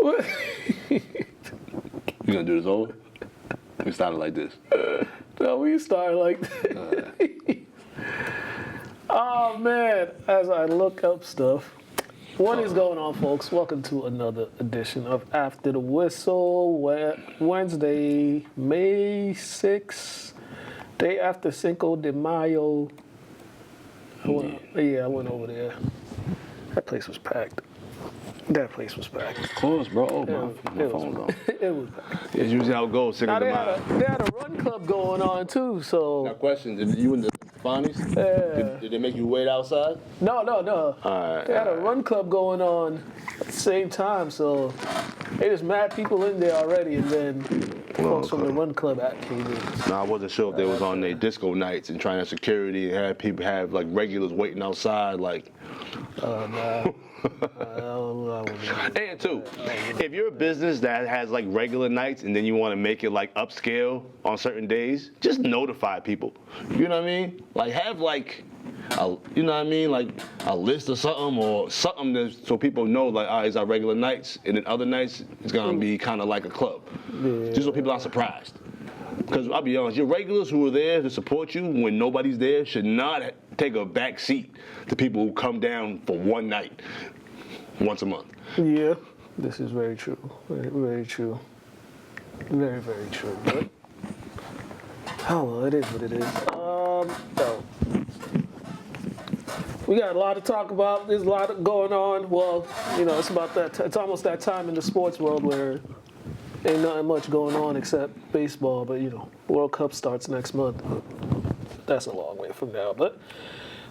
What? You gonna do this over? We started like this. No, we started like this. Oh man, as I look up stuff. What is going on, folks? Welcome to another edition of After the Whistle, Wednesday, May 6th, day after Cinco de Mayo. I went over there. That place was packed. Of course, bro. Oh, my phone's on. It was packed. It's usually how it goes. Now, they had a run club going on, too, so... Now, question, did you and the Bonnies? Yeah. Did they make you wait outside? No. All right. They had a run club going on at the same time, so they just mad people in there already, and then folks from the run club came in. No, I wasn't sure if they was on their disco nights and trying to security and had people have like regulars waiting outside, like. Nah. And two, if you're a business that has like regular nights and then you want to make it like upscale on certain days, just notify people. You know what I mean? Like have like, you know what I mean? Like a list or something so people know like, all right, it's our regular nights, and then other nights it's gonna be kind of like a club, just so people aren't surprised. Because I'll be honest, your regulars who are there to support you when nobody's there should not take a back seat to people who come down for one night, once a month. Yeah, this is very true. Very, very true. Very, very true. But, oh, well, it is what it is. So, we got a lot to talk about. There's a lot going on. Well, you know, it's about that. It's almost that time in the sports world where ain't nothing much going on except baseball. But you know, World Cup starts next month. That's a long way from now. But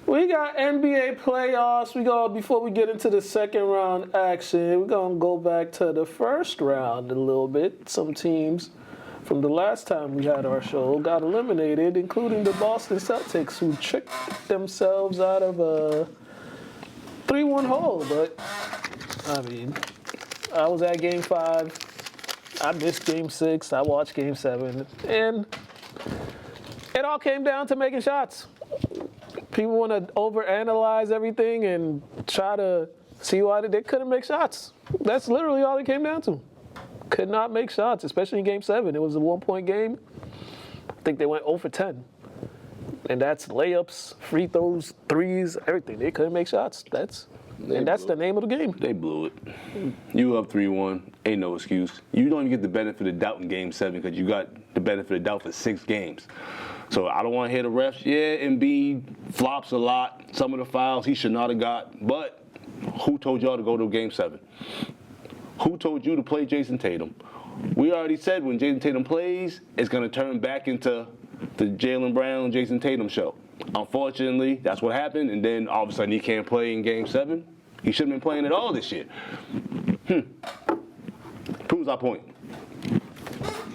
we got NBA playoffs. Before we get into the second round action, we're gonna go back to the first round a little bit. Some teams from the last time we had our show got eliminated, including the Boston Celtics, who tricked themselves out of a 3-1 hole. But I mean, I was at Game 5. I missed Game 6. I watched Game 7, and it all came down to making shots. People want to overanalyze everything and try to see why they couldn't make shots. That's literally all it came down to. Could not make shots, especially in Game 7. It was a 1-point game. I think they went 0 for 10. And that's layups, free throws, threes, everything. They couldn't make shots. That's the name of the game. They blew it. You up 3-1. Ain't no excuse. You don't even get the benefit of doubt in Game 7 because you got the benefit of doubt for 6 games. So I don't want to hear the refs. Yeah, Embiid flops a lot. Some of the fouls he should not have got. But who told y'all to go to Game 7? Who told you to play Jason Tatum? We already said when Jason Tatum plays, it's going to turn back into the Jaylen Brown, Jason Tatum show. Unfortunately, that's what happened. And then all of a sudden he can't play in Game 7. He shouldn't have been playing at all this year. Proves our point.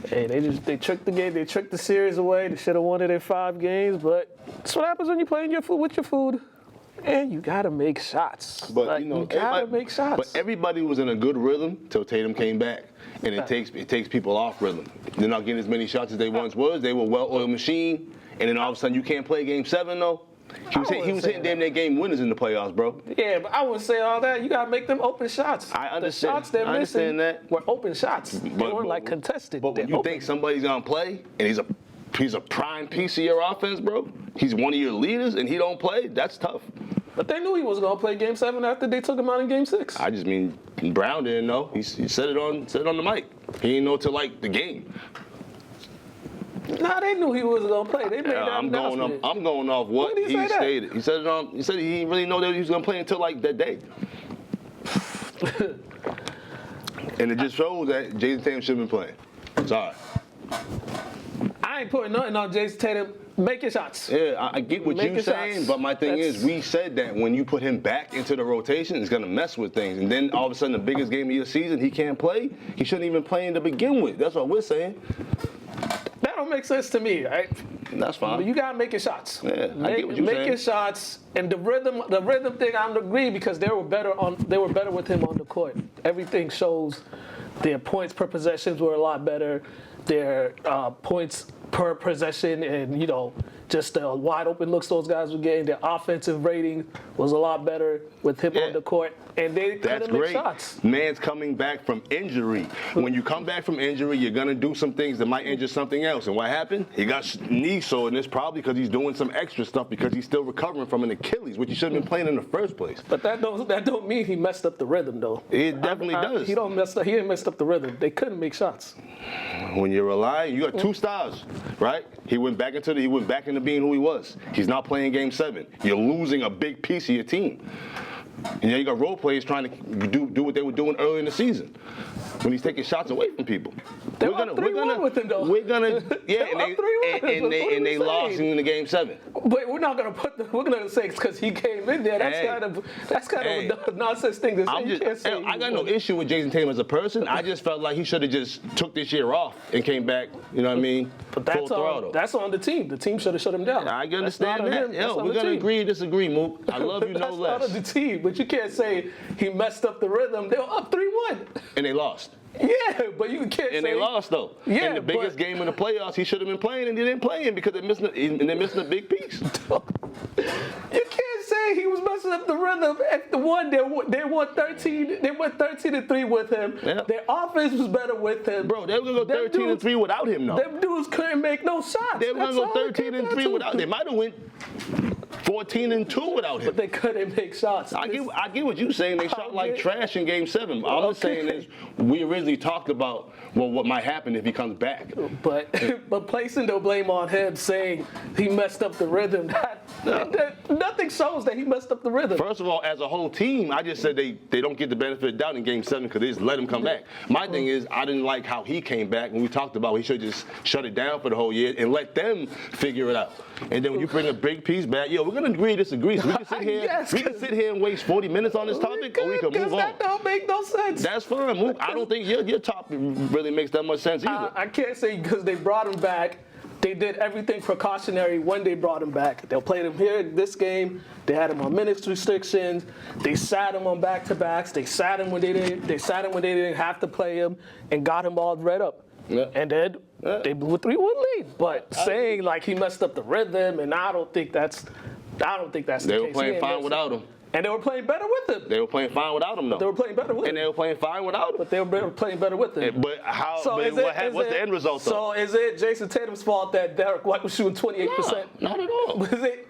Hey, they tricked the game. They tricked the series away. They should have won it in 5 games. But that's what happens when you're playing your food with your food. And you gotta make shots. But you gotta make shots. But everybody was in a good rhythm till Tatum came back, and it takes people off rhythm. They're not getting as many shots as they once was. They were a well-oiled machine, and then all of a sudden you can't play Game 7 though. He was hitting damn near game winners in the playoffs, bro. Yeah, but I wouldn't say all that. You gotta make them open shots. I understand. The shots they're missing that. were open shots. They weren't like contested. But when you think somebody's gonna play, and he's a prime piece of your offense, bro. He's one of your leaders, and he don't play. That's tough. But they knew he was gonna play Game 7 after they took him out in Game 6. I just mean Brown didn't know. He said it on the mic. He didn't know till like the game. Nah, they knew he wasn't gonna play. They made that announcement. I'm going off what he stated. He said he said he didn't really know that he was gonna play until like that day. And it just shows that Jason Tatum should have been playing. Sorry. I ain't putting nothing on Jason Tatum. Making shots. Yeah, I get what you're saying, but my thing is, we said that when you put him back into the rotation, it's going to mess with things. And then all of a sudden, the biggest game of your season, he can't play. He shouldn't even play to begin with. That's what we're saying. That don't make sense to me, right? That's fine. You got to make shots. Yeah, I get what you're saying. Making shots, and the rhythm thing, I don't agree because they were better with him on the court. Everything shows their points per possessions were a lot better. Their points per possession and, just the wide open looks those guys were getting. Their offensive rating was a lot better with him on the court, and they couldn't make shots. Man's coming back from injury. When you come back from injury, you're going to do some things that might injure something else. And what happened? He got knee sore, and it's probably because he's doing some extra stuff because he's still recovering from an Achilles, which he shouldn't have been playing in the first place. But that don't mean he messed up the rhythm, though. It definitely does. He didn't mess up the rhythm. They couldn't make shots. When you're relying, you got two stars, right? He went back into being who he was. He's not playing Game 7. You're losing a big piece of your team. And then you got role players trying to do what they were doing early in the season when he's taking shots away from people. They're up 3-1 with him, though. And they lost in the Game 7. But we're not gonna say it's because he came in there. That's kind of a nonsense thing to say. I got no issue with Jason Tatum as a person. I just felt like he should have just took this year off and came back. You know what I mean? But that's on the team. The team should have shut him down. I understand that. We're gonna agree to disagree, Mook. I love you no less. That's not on the team. But you can't say he messed up the rhythm. They were up 3-1. And they lost. Yeah, but you can't say. And they lost, though. Yeah, in the biggest game in the playoffs, he should have been playing, and he didn't play him because they're missing a big piece. You can't say he was messing up the rhythm. At the one, they won 13. They went 13-3 with him. Yeah. Their offense was better with him. Bro, they were gonna go 13-3 without him, though. Them dudes couldn't make no shots. They were gonna go 13-3 without. They might have went 14-2 without him. But they couldn't make shots. I get what you're saying. They shot like trash in Game 7. All I'm saying is we originally talked about what might happen if he comes back. But placing the blame on him, saying he messed up the rhythm, nothing shows that he messed up the rhythm. First of all, as a whole team, I just said they don't get the benefit of the doubt in Game 7 because they just let him come back. My thing is I didn't like how he came back when we talked about he should just shut it down for the whole year and let them figure it out. And then when you bring a big piece back, we're gonna agree to disagree. So we can sit here and waste 40 minutes on this topic, or we can move on. That don't make no sense. That's fine. I don't think your topic really makes that much sense either. I can't say because they brought him back. They did everything precautionary when they brought him back. They played him here this game. They had him on minutes restrictions. They sat him on back-to-backs. They sat him when they didn't have to play him, and got him all read up. Yeah. And then they blew a 3-1 lead. But saying like he messed up the rhythm, and I don't think that's the case. They were playing fine without him. And they were playing better with him. They were playing fine without him, though. They were playing better with him. And they were playing fine without him. But they were playing better with him. But how? So what's the end result, though? So is it Jason Tatum's fault that Derek White was shooting 28%? No, not at all. Was it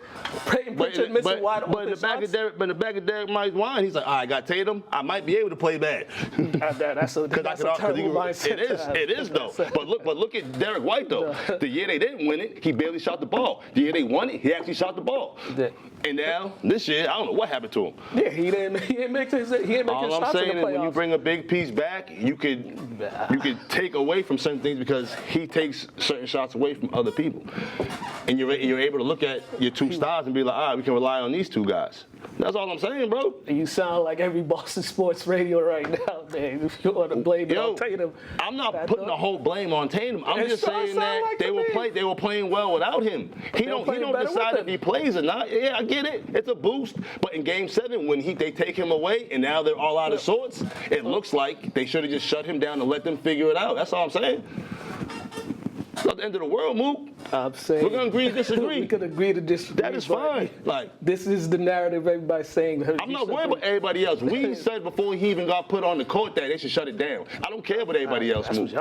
Peyton Pritchard missing wide open shots? But in the back of Derek White's mind, he's like, all right, I got Tatum. I might be able to play bad. That's a terrible mindset. It is, though. But look at Derek White, though. The year they didn't win it, he barely shot the ball. The year they won it, he actually shot the ball. And now, this year, I don't know what happened to him. Yeah, he didn't make his shots in the playoffs. All I'm saying is when you bring a big piece back, you could take away from certain things because he takes certain shots away from other people. And you're able to look at your two stars and be like, all right, we can rely on these two guys. That's all I'm saying, bro. You sound like every Boston sports radio right now, man. If you want to blame it on Tatum. I'm not putting the whole blame on Tatum. I'm just saying that like they were playing well without him. He don't decide if he plays or not. Yeah, I get it. It's a boost. But in Game 7, when they take him away and now they're all out of sorts, it looks like they should have just shut him down and let them figure it out. That's all I'm saying. It's not the end of the world, Mook. I'm saying we're gonna agree to disagree. We could agree to disagree. That is fine. Like this is the narrative everybody's saying. I'm not worried about everybody else. We said before he even got put on the court that they should shut it down. I don't care what everybody else moves.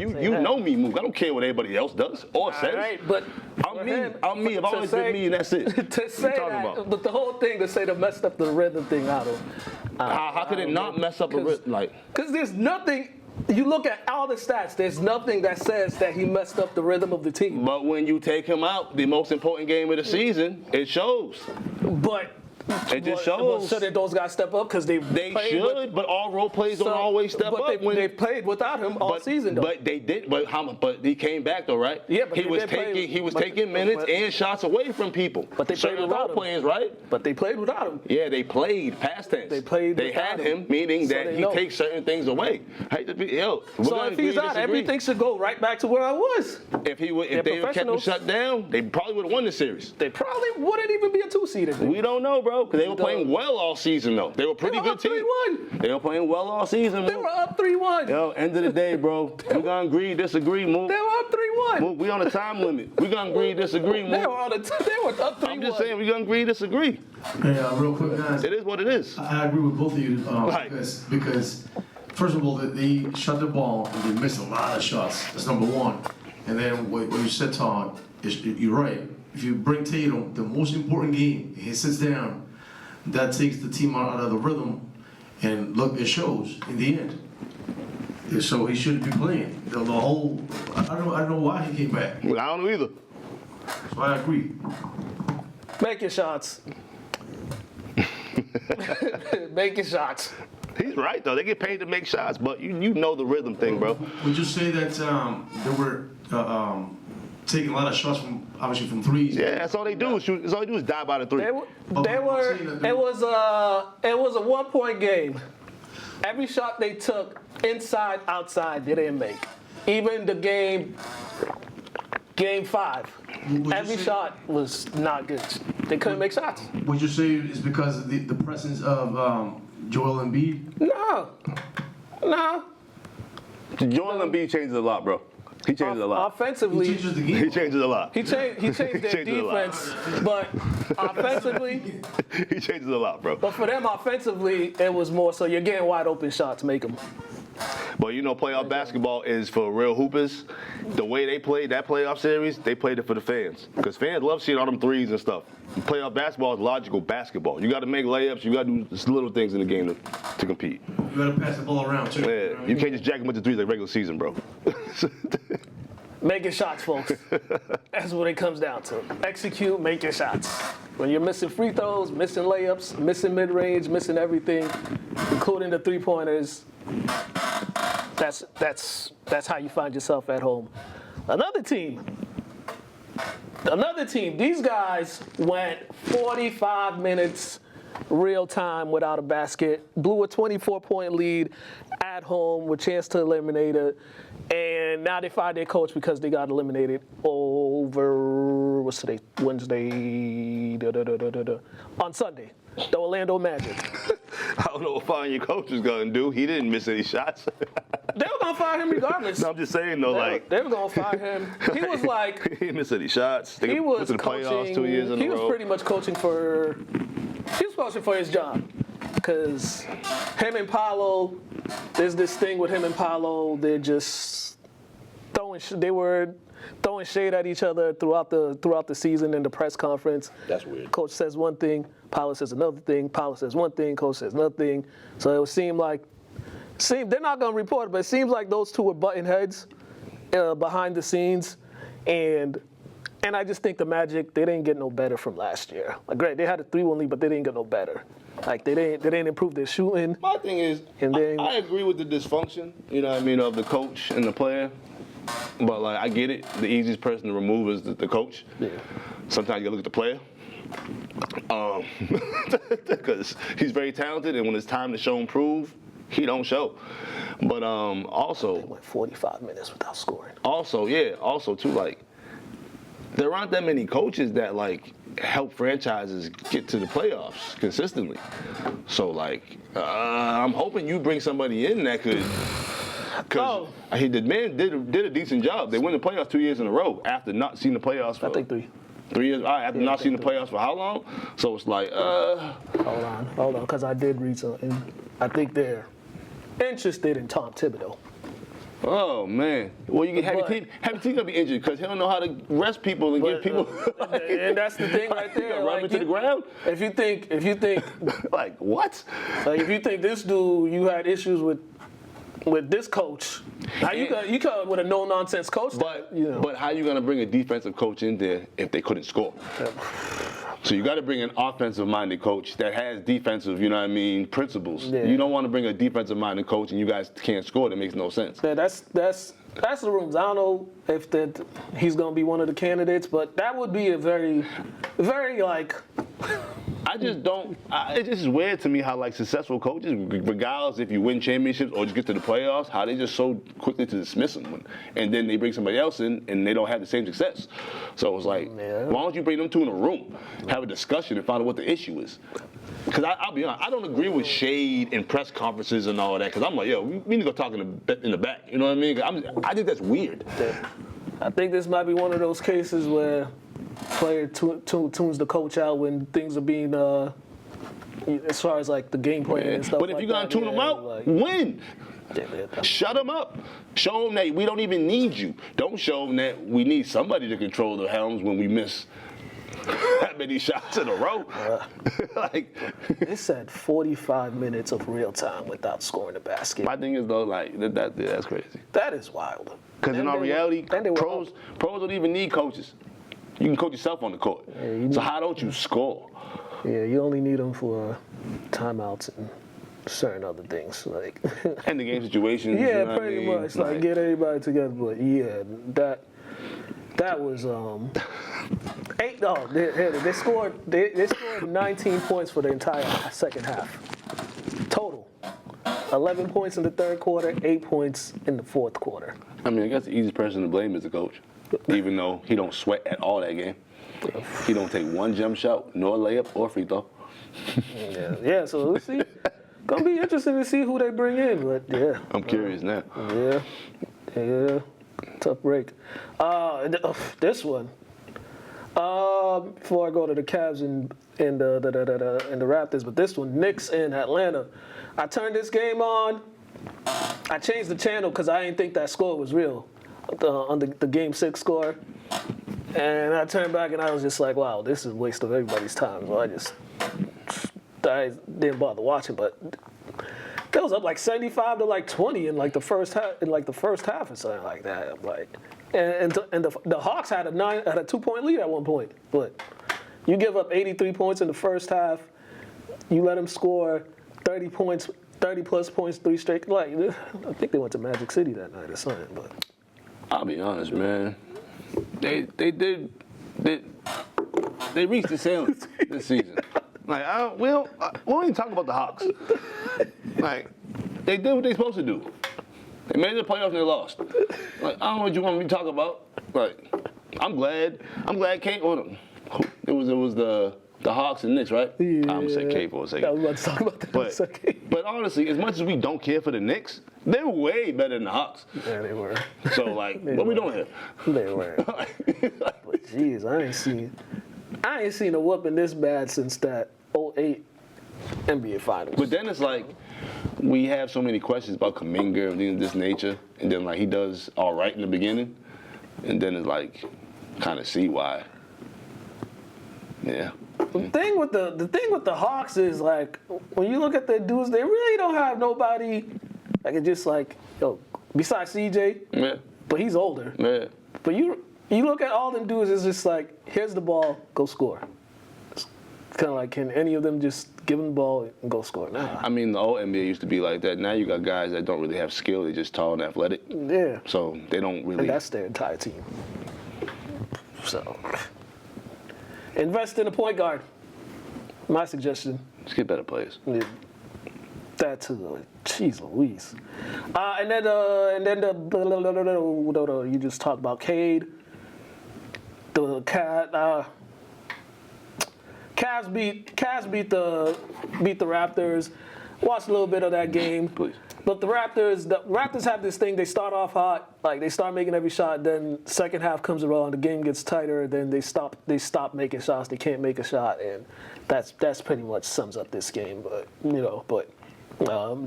You know me, Mook. I don't care what everybody else does or says. Right, but I'm me. I've always been me, and that's it. To say that, but the whole thing to say they messed up the rhythm thing, I don't. How could it not mess up a rhythm? Like, because there's nothing. You look at all the stats, there's nothing that says that he messed up the rhythm of the team. But when you take him out, the most important game of the season, it shows. But it just shows. Should those guys step up? Because they should, but all role players don't always step up. They played without him all season, though. But they did. But he came back, though, right? Yeah, but he was taking minutes and shots away from people. But they played without him. Players, right? But they played without him. Yeah, they played past tense. They had him, meaning that he takes certain things away. So if he's out, everything should go right back to where I was. If they kept him shut down, they probably would have won the series. They probably wouldn't even be a 2-seed. We don't know, bro. bro, because they were playing well all season, though. They were a pretty good team. 3-1. They were playing well all season. They were up 3-1. Yo, end of the day, bro. We're going to agree, disagree, move. They were up 3-1. Move. We on a time limit. We're going to agree, disagree, move. They were up 3-1. I'm just saying, we're going to agree, disagree. Hey, real quick, guys. It is what it is. I agree with both of you Right. because first of all, they shot the ball and they missed a lot of shots. That's number one. And then what you said, Todd, you're right. If you bring Tatum, the most important game, he sits down, that takes the team out of the rhythm. And look, it shows in the end. And so he shouldn't be playing. The whole, I don't know why he came back. I don't know either. So I agree. Make your shots. Make your shots. He's right, though. They get paid to make shots, but you know the rhythm thing, bro. Would you say that they were taking a lot of shots obviously from threes? Yeah, that's all they do. That's all they do is dive out of three. It was a 1-point game. Every shot they took, inside, outside, they didn't make. Even the game 5, every shot was not good. They couldn't make shots. Would you say it's because of the presence of Joel Embiid? No. Joel Embiid changes a lot, bro. He changes a lot. Offensively, He changes the He game. changes a lot. he changed their changes a lot. defense, but offensively, He changes a lot, bro. but for them offensively, it was more so you're getting wide open shots, make them. But you know, playoff basketball is for real hoopers. The way they played that playoff series, they played it for the fans. Because fans love seeing all them threes and stuff. Playoff basketball is logical basketball. You got to make layups. You got to do just little things in the game to compete. You gotta pass the ball around too. Yeah, you can't just jack a bunch of threes like regular season, bro. Make your shots, folks. That's what it comes down to. Execute, make your shots. When you're missing free throws, missing layups, missing mid-range, missing everything, including the three-pointers, that's how you find yourself at home. Another team. These guys went 45 minutes real time without a basket, blew a 24-point lead at home with chance to eliminate it, and now they fired their coach because they got eliminated over, what's today, Wednesday, on Sunday, the Orlando Magic. I don't know what firing your coach is going to do. He didn't miss any shots. They were going to fire him regardless. No, I'm just saying, though, They were going to fire him. He was like, he didn't miss any shots. They he went was to the playoffs 2 years in a row. He was pretty much coaching for his job. Because him and Paolo, there's this thing with him and Paolo, they're just they were throwing shade at each other throughout the season in the press conference. That's weird. Coach says one thing, Paolo says another thing, Paolo says one thing, coach says another thing. So it would seem like they're not going to report it, but it seems like those two were butting heads behind the scenes. And I just think the Magic, they didn't get no better from last year. Like, great, they had a 3-1 lead, but they didn't get no better. Like, they didn't improve their shooting. My thing is, I agree with the dysfunction, you know what I mean, of the coach and the player. But, like, I get it. The easiest person to remove is the coach. Yeah. Sometimes you got to look at the player. Because he's very talented, and when it's time to show and prove, he don't show. But also... They went 45 minutes without scoring. Also, too, like, there aren't that many coaches that, like, help franchises get to the playoffs consistently. So, like, I'm hoping you bring somebody in that could... Because the man did a decent job. They won the playoffs 2 years in a row after not seeing the playoffs for... I think 3. 3 years? After not seeing the playoffs for how long? So it's like, Hold on, because I did read something. I think they're interested in Tom Thibodeau. oh, man. Well, you can have your team going to be injured because he don't know how to rest people and give people... And that's the thing right there. Run him to the ground? If you think, Like, what? like if you think this dude, you had issues with this coach. Now you come with a no nonsense coach. But how you gonna bring a defensive coach in there if they couldn't score? So you got to bring an offensive-minded coach that has defensive, you know what I mean, principles. Yeah. You don't want to bring a defensive-minded coach and you guys can't score. That makes no sense. Yeah, that's the rooms. I don't know if he's gonna be one of the candidates, but that would be a very, very like I just don't. It's just weird to me how like successful coaches, regardless if you win championships or just get to the playoffs, how they just so quickly to dismiss them, and then they bring somebody else in and they don't have the same success. So it's like, why don't you bring them two in a room, have a discussion, and find out what the issue is? Because I'll be honest, I don't agree with shade and press conferences and all that. Because I'm like, yo, we need to go talk in the back. You know what I mean? I think that's weird. I think this might be one of those cases where player tunes the coach out when things are being, as far as like the game plan and stuff. But if like you're gonna that, tune them out, win. Shut them up. Show them that we don't even need you. Don't show them that we need somebody to control the helms when we miss that many shots in a row. Like, it said 45 minutes of real time without scoring a basket. My thing is though, like that's crazy. That is wild. Because in our reality, pros don't even need coaches. You can coach yourself on the court. Yeah, so how don't you score? Yeah, you only need them for timeouts and certain other things, like and the game situations. Yeah, you know pretty what I mean? much. Like get everybody together. But yeah, that was eight. Oh, they scored 19 points for the entire second half. Total 11 points in the third quarter, 8 points in the fourth quarter. I mean, I guess the easiest person to blame is the coach, even though he don't sweat at all that game. He don't take one jump shot, nor layup, or free throw. Yeah. So let's see. Gonna be interesting to see who they bring in, but yeah. I'm curious now. Yeah. Tough break. This one. Before I go to the Cavs and the Raptors, but this one, Knicks in Atlanta. I turned this game on. I changed the channel because I didn't think that score was real, on the Game 6 score. And I turned back and I was just like, wow, this is a waste of everybody's time. So I didn't bother watching, but that was up like 75 to like 20 in like the first half, or something like that. Like, and the Hawks had a 2-point lead at one point, but you give up 83 points in the first half, you let them score 30 plus points, 3 straight. Like, I think they went to Magic City that night or something. But I'll be honest, man. They reached the ceiling this season. Like, we don't even talk about the Hawks. Like, they did what they supposed to do. They made the playoffs and they lost. Like, I don't know what you want me to talk about. Like, I'm glad Kate. It was the Hawks and Knicks, right? Yeah. I'm gonna say Kate for a second. I was about to talk about that in a second. But honestly, as much as we don't care for the Knicks, they're way better than the Hawks. Yeah, they were. So like, what we doing here? They were. But jeez, I ain't seen a whooping this bad since that 2008 NBA Finals. But then it's like, we have so many questions about Kuminga and things of this nature, and then like he does all right in the beginning, and then it's like, kind of see why. Yeah. The thing with the Hawks is like, when you look at their dudes, they really don't have nobody like it's just like, besides CJ. Yeah. But he's older. Yeah. But you look at all them dudes, it's just like, here's the ball, go score. It's kind of like, can any of them just give them the ball and go score? Nah. I mean, the old NBA used to be like that. Now you got guys that don't really have skill; they're just tall and athletic. Yeah. So they don't really. And that's their entire team. So, invest in a point guard. My suggestion. Just get better players. Yeah. That too. Jeez Louise. And then you just talked about Cade. The Cavs beat the Raptors. Watched a little bit of that game. Please. But the Raptors have this thing. They start off hot, like they start making every shot. Then second half comes around, the game gets tighter. Then they stop making shots. They can't make a shot, and that's pretty much sums up this game. But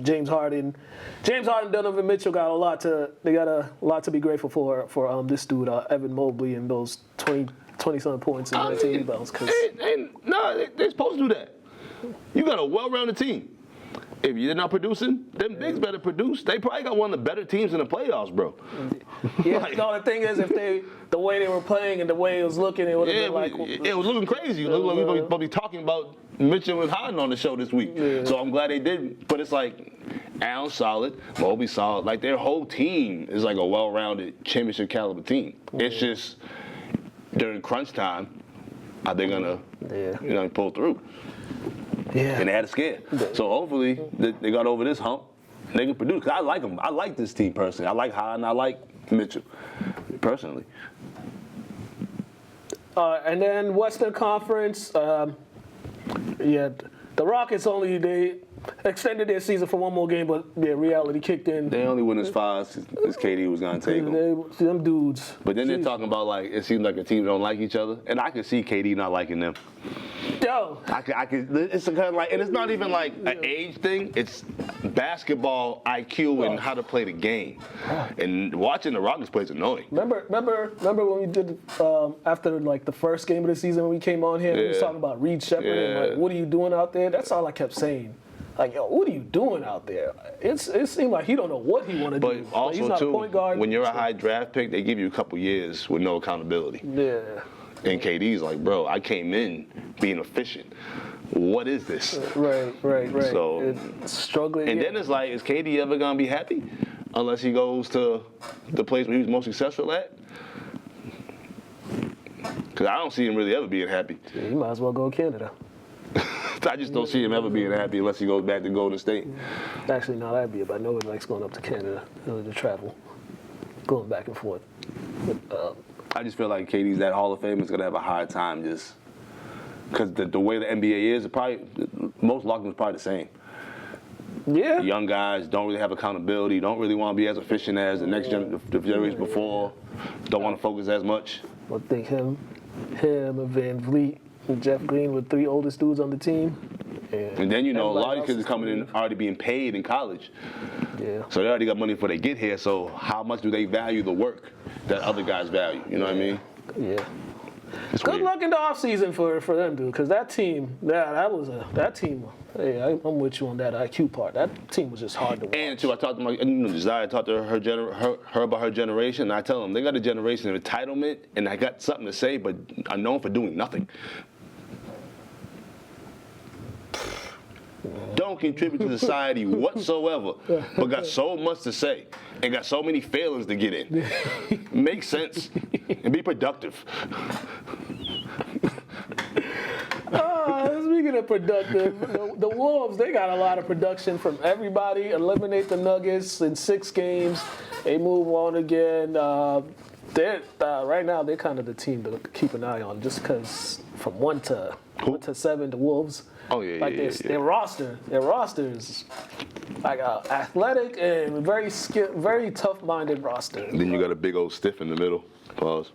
James Harden, Donovan Mitchell got a lot to be grateful for this dude Evan Mobley and those 20-something points and 19 rebounds. They're supposed to do that. You got a well-rounded team. If you're not producing, them bigs better produce. They probably got one of the better teams in the playoffs, bro. Yeah, the thing is, the way they were playing and the way it was looking, it would have been like... It was looking crazy. It looked like we were supposed to be talking about Mitchell and Harden on the show this week. Yeah. So I'm glad they did. But it's like, Allen solid, Mobley solid. Like, their whole team is like a well-rounded championship caliber team. It's just, during crunch time, are they gonna, pull through? Yeah. And they had a scare. So hopefully they got over this hump. And they can produce. 'Cause I like them. I like this team personally. I like High and I like Mitchell personally. And then Western Conference, the Rockets they extended their season for one more game, but reality kicked in. They only win as far as KD was gonna take them. Them dudes. But then they're talking about like it seems like the teams don't like each other, and I can see KD not liking them. Yo. I can. It's kind of like, and it's not even like an age thing. It's basketball IQ and how to play the game. And watching the Rockets play is annoying. Remember when we did after like the first game of the season when we came on here, we was talking about Reed Shepherd and like, what are you doing out there? That's all I kept saying. Like, yo, what are you doing out there? It seemed like he don't know what he want to do. But also he's not too, a point guard. when you're a high draft pick, they give you a couple years with no accountability. Yeah. And KD's like, bro, I came in being efficient. What is this? Right. So it's struggling. And then it's like, is KD ever gonna be happy unless he goes to the place where he was most successful at? Because I don't see him really ever being happy. He might as well go to Canada. I just don't see him ever being happy unless he goes back to Golden State. Actually, no, that'd be it. But nobody likes going up to Canada to travel, going back and forth. I just feel like KD's that Hall of Fame is gonna have a hard time just because the way the NBA is, most locker rooms probably the same. Yeah. Young guys don't really have accountability, don't really want to be as efficient as the next the generation before, don't want to focus as much. I think him, and Van Vliet, and Jeff Green were three oldest dudes on the team. And then, a lot of these kids are coming in already being paid in college. Yeah. So they already got money before they get here, so how much do they value the work that other guys value? You know what I mean? Yeah. It's Good weird. luck in the offseason for them, dude, because that team, that team, hey, I'm with you on that IQ part. That team was just hard to watch. And too, I talked to Desire talked to her about her generation, and I tell them they got a generation of entitlement, and I got something to say, but I'm known for doing nothing. Don't contribute to society whatsoever, but got so much to say and got so many failings to get in. Make sense and be productive. Speaking of productive, the Wolves, they got a lot of production from everybody. Eliminate the Nuggets in 6 games. They move on again. Right now, they're kind of the team to keep an eye on, just because from 1 to 7, the Wolves. Oh yeah, like their roster is like athletic and very skilled, very tough-minded roster. And then you got a big old stiff in the middle. Pause.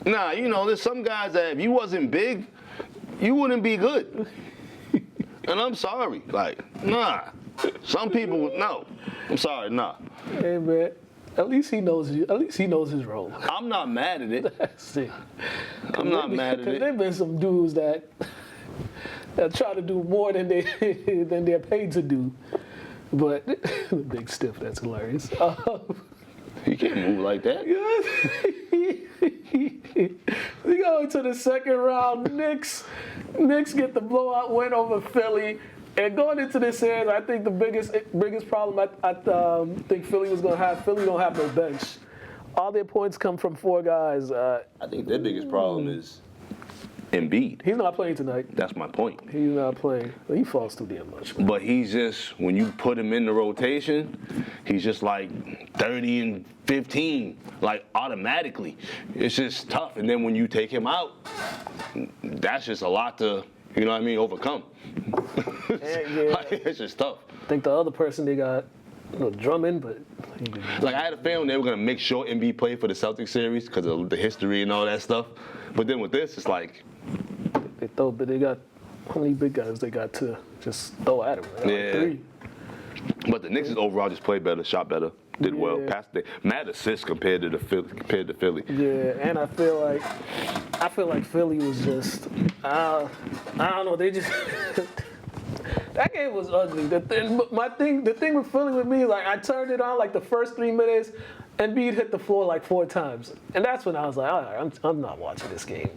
Nah, there's some guys that if you wasn't big, you wouldn't be good. And I'm sorry, nah. Some people, no. I'm sorry, nah. Hey man. At least he knows his role. I'm not mad at it. That's it. I'm not mad at it. Because there've been some dudes that try to do more than they're paid to do. But big stiff, that's hilarious. You can't move like that. We go into the second round. Knicks get the blowout win over Philly. And going into this series, I think the biggest problem I think Philly was going to have, Philly don't have no bench. All their points come from 4 guys. I think their biggest problem is Embiid. He's not playing tonight. That's my point. He's not playing. He falls too damn much. Man. But he's just, when you put him in the rotation, he's just like 30 and 15, like automatically. It's just tough. And then when you take him out, that's just a lot to, overcome. It's just tough. I think the other person they got, Drummond, but I had a feeling they were gonna make sure Embiid played for the Celtics series because of the history and all that stuff. But then with this, it's like they got how many big guys they got to just throw at him? Like 3. But the Knicks overall just played better, shot better, did well. Mad assists compared to Philly. Yeah, and I feel like Philly was just I don't know, they just that game was ugly. The thing with Philly with me is I turned it on the first 3 minutes Embiid hit the floor like 4 times, and that's when I was like, all right, I'm not watching this game.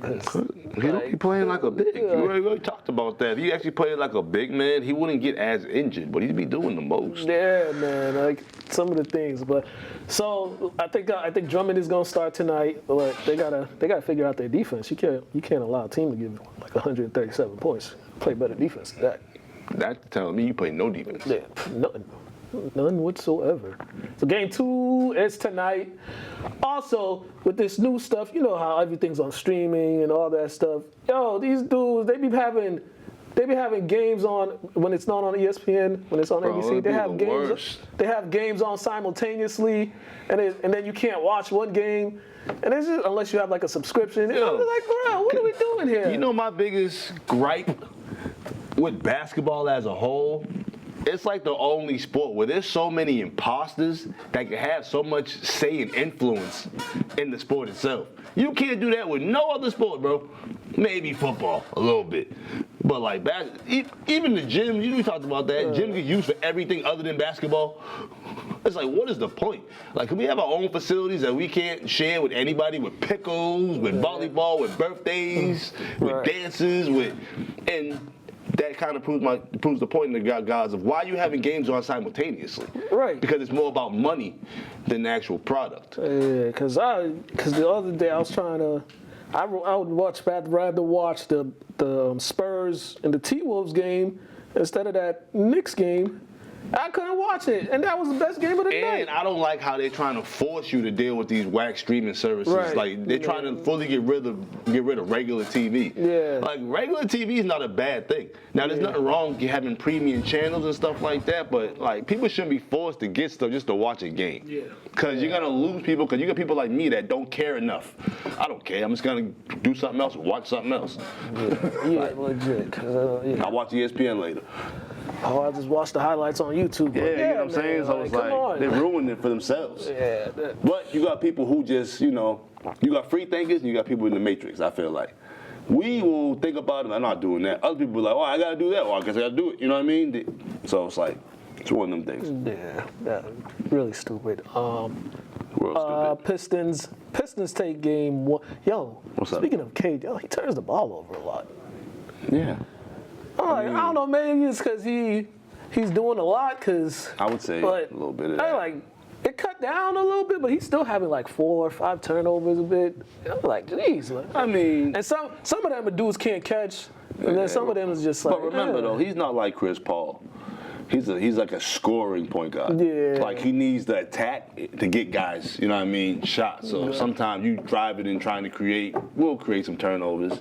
He don't be playing like a big. You already talked about that. If he actually played like a big man, he wouldn't get as injured, but he'd be doing the most. Yeah, man, like some of the things. But so I think Drummond is gonna start tonight, but they gotta figure out their defense. You can't allow a team to give like 137 points. Play better defense than that. That's telling me you play no defense. Yeah, none whatsoever. So game 2 is tonight. Also, with this new stuff, you know how everything's on streaming and all that stuff. Yo, these dudes, they be having games on when it's not on ESPN, when it's on ABC. They have games. Worst. They have games on simultaneously, and then you can't watch one game. And it's just unless you have like a subscription. I'm like, bro, what are we doing here? You know my biggest gripe with basketball as a whole? It's like the only sport where there's so many imposters that can have so much say and influence in the sport itself. You can't do that with no other sport, bro. Maybe football, a little bit. But like, even the gym, we talked about that. Gym get used for everything other than basketball. It's like, what is the point? Like, can we have our own facilities that we can't share with anybody, with pickles, with volleyball, with birthdays, with dances, and that kind of proves the point in the guys of why you having games on simultaneously. Right. Because it's more about money than the actual product. Yeah, because the other day I was trying to, I would rather watch the Spurs and the T-Wolves game instead of that Knicks game. I couldn't watch it, and that was the best game of the night. And I don't like how they're trying to force you to deal with these whack streaming services. Right. Like they're trying to fully get rid of regular TV. Yeah. Like regular TV is not a bad thing. Now there's nothing wrong with having premium channels and stuff like that, but like people shouldn't be forced to get stuff just to watch a game. Yeah. Because you're gonna lose people. Because you got people like me that don't care enough. I don't care. I'm just gonna do something else, watch something else. Yeah, legit. Cause, I'll watch ESPN later. Oh, I just watched the highlights on YouTube. Yeah, you know what I'm saying? So it's like they're ruining it for themselves. Yeah. But you got people who just, you got free thinkers and you got people in the matrix, I feel like. We will think about it, I'm not doing that. Other people are like, oh, I gotta do that, well, I guess I gotta do it. You know what I mean? So it's like, it's one of them things. Yeah, really stupid. Pistons take game 1. Yo, What's up? Speaking of Cade, he turns the ball over a lot. Yeah. I don't know, maybe it's because he's doing a lot. I would say a little bit of that. It cut down a little bit, but he's still having like 4 or 5 turnovers a bit. I'm like, geez. I mean, and some of them dudes can't catch, and then some of them is just like. But remember though, he's not like Chris Paul. He's like a scoring point guard. Yeah. Like he needs the attack to get guys, you know what I mean, shots. So sometimes you drive it in trying to will create some turnovers.